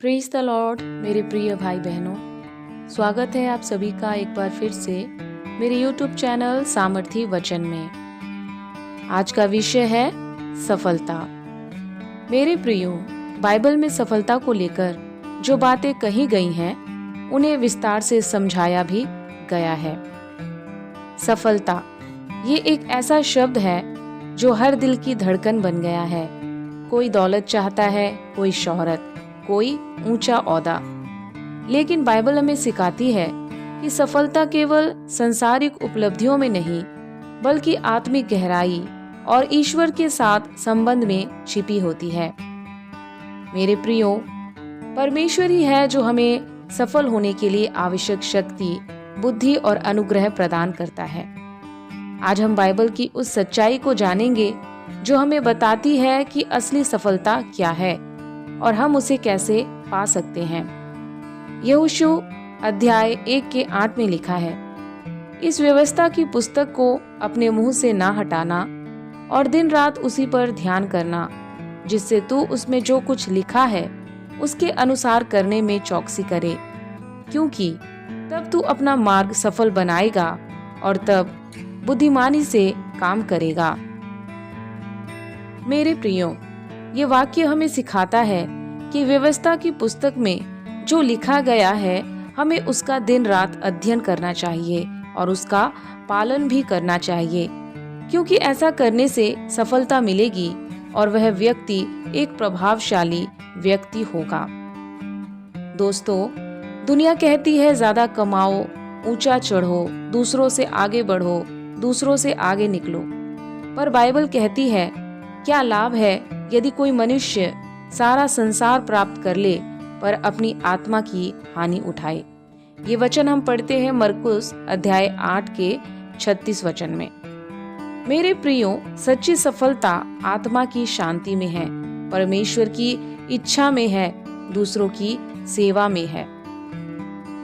Praise the Lord मेरे प्रिय भाई बहनों, स्वागत है आप सभी का एक बार फिर से मेरे YouTube चैनल सामर्थी वचन में। आज का विषय है सफलता। मेरे प्रियो, बाइबल में सफलता को लेकर जो बातें कही गई हैं उन्हें विस्तार से समझाया भी गया है। सफलता ये एक ऐसा शब्द है जो हर दिल की धड़कन बन गया है। कोई दौलत चाहता है, कोई शोहरत, कोई ऊंचा ओहदा, लेकिन बाइबल हमें सिखाती है कि सफलता केवल सांसारिक उपलब्धियों में नहीं बल्कि आत्मिक गहराई और ईश्वर के साथ संबंध में छिपी होती है। मेरे प्रियो, परमेश्वर ही है जो हमें सफल होने के लिए आवश्यक शक्ति, बुद्धि और अनुग्रह प्रदान करता है। आज हम बाइबल की उस सच्चाई को जानेंगे जो हमें बताती है कि असली सफलता क्या है और हम उसे कैसे पा सकते हैं। यहोशू अध्याय 1 के 8 में लिखा है, इस व्यवस्था की पुस्तक को अपने मुंह से ना हटाना और दिन रात उसी पर ध्यान करना, जिससे तू उसमें जो कुछ लिखा है उसके अनुसार करने में चौकसी करे, क्योंकि तब तू अपना मार्ग सफल बनाएगा और तब बुद्धिमानी से काम करेगा। मेरे प्रियो, ये वाक्य हमें सिखाता है कि व्यवस्था की पुस्तक में जो लिखा गया है हमें उसका दिन रात अध्ययन करना चाहिए और उसका पालन भी करना चाहिए, क्योंकि ऐसा करने से सफलता मिलेगी और वह व्यक्ति एक प्रभावशाली व्यक्ति होगा। दोस्तों, दुनिया कहती है ज्यादा कमाओ, ऊंचा चढ़ो, दूसरों से आगे बढ़ो, दूसरों से आगे निकलो, पर बाइबल कहती है क्या लाभ है यदि कोई मनुष्य सारा संसार प्राप्त कर ले पर अपनी आत्मा की हानि उठाए। ये वचन हम पढ़ते हैं मरकुस अध्याय 8 के 36 वचन में। मेरे प्रियो, सच्ची सफलता आत्मा की शांति में है, परमेश्वर की इच्छा में है, दूसरों की सेवा में है।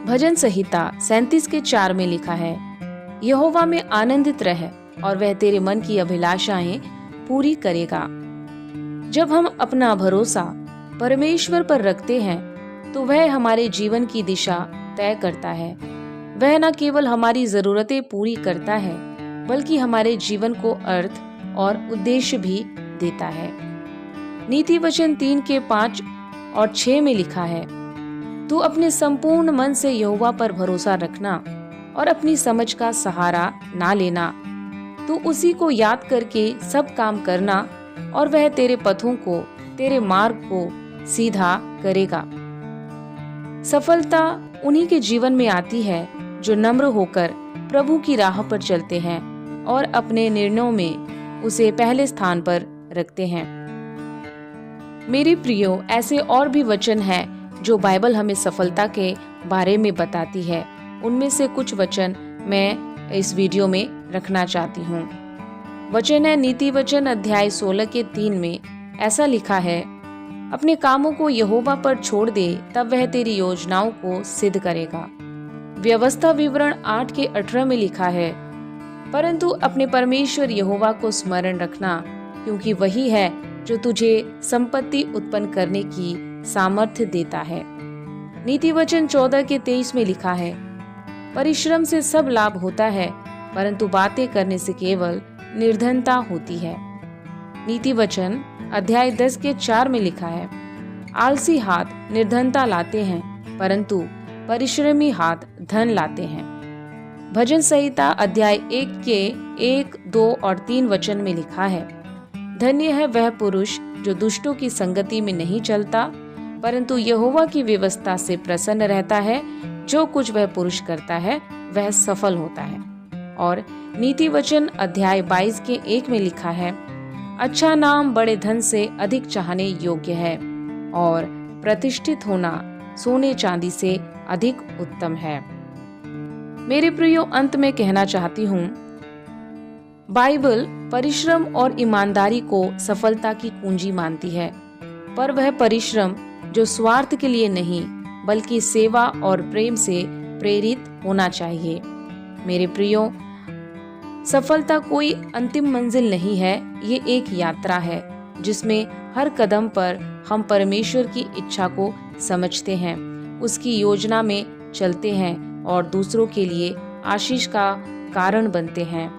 भजन संहिता 37 के 4 में लिखा है, यहोवा में आनंदित रह और वह तेरे मन की अभिलाषाएं पूरी करेगा। जब हम अपना भरोसा परमेश्वर पर रखते हैं तो वह हमारे जीवन की दिशा तय करता है। वह न केवल हमारी जरूरतें पूरी करता है बल्कि हमारे जीवन को अर्थ और उद्देश्य भी देता है। नीति वचन 3 के 5 और 6 में लिखा है, तू अपने संपूर्ण मन से यहोवा पर भरोसा रखना और अपनी समझ का सहारा ना लेना। तू उसी को याद करके सब काम करना और वह तेरे पथों को, तेरे मार्ग को सीधा करेगा। सफलता उन्हीं के जीवन में आती है जो नम्र होकर प्रभु की राह पर चलते हैं और अपने निर्णयों में उसे पहले स्थान पर रखते हैं। मेरे प्रियो, ऐसे और भी वचन हैं जो बाइबल हमें सफलता के बारे में बताती है। उनमें से कुछ वचन मैं इस वीडियो में रखना चाहती हूँ। वचन है नीति वचन अध्याय 16 के 3 में ऐसा लिखा है, अपने कामों को यहोवा पर छोड़ दे, तब वह तेरी योजनाओं को सिद्ध करेगा। व्यवस्था विवरण 8 के 18 में लिखा है, परंतु अपने परमेश्वर यहोवा को स्मरण रखना, क्योंकि वही है जो तुझे संपत्ति उत्पन्न करने की सामर्थ्य देता है। नीति वचन 14 के 23 में लिखा है, परिश्रम से सब लाभ होता है, परंतु बातें करने से केवल निर्धनता होती है। नीति वचन अध्याय 10 के 4 में लिखा है, आलसी हाथ निर्धनता लाते हैं, परंतु परिश्रमी हाथ धन लाते हैं। भजन संहिता अध्याय 1 के 1, 2 और 3 वचन में लिखा है, धन्य है वह पुरुष जो दुष्टों की संगति में नहीं चलता, परंतु यहोवा की व्यवस्था से प्रसन्न रहता है। जो कुछ वह पुरुष करता है वह सफल होता है। और नीति वचन अध्याय 22 के 1 में लिखा है, अच्छा नाम बड़े धन से अधिक चाहने योग्य है और प्रतिष्ठित होना सोने चांदी से अधिक उत्तम है। मेरे प्रियो, अंत में कहना चाहती हूँ, बाइबल परिश्रम और ईमानदारी को सफलता की कुंजी मानती है, पर वह परिश्रम जो स्वार्थ के लिए नहीं बल्कि सेवा और प्रेम से प्रेरित होना चाहिए। मेरे प्रियो, सफलता कोई अंतिम मंजिल नहीं है, ये एक यात्रा है जिसमें हर कदम पर हम परमेश्वर की इच्छा को समझते हैं, उसकी योजना में चलते हैं और दूसरों के लिए आशीष का कारण बनते हैं।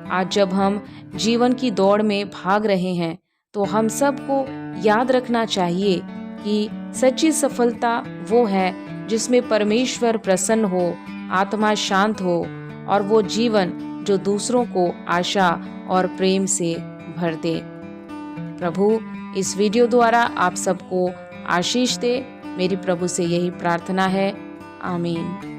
आज जब हम जीवन की दौड़ में भाग रहे हैं तो हम सबको याद रखना चाहिए कि सच्ची सफलता वो है जिसमें परमेश्वर प्रसन्न हो, आत्मा शांत हो और वो जीवन जो दूसरों को आशा और प्रेम से भर दे। प्रभु इस वीडियो द्वारा आप सबको आशीष दे। मेरी प्रभु से यही प्रार्थना है। आमीन।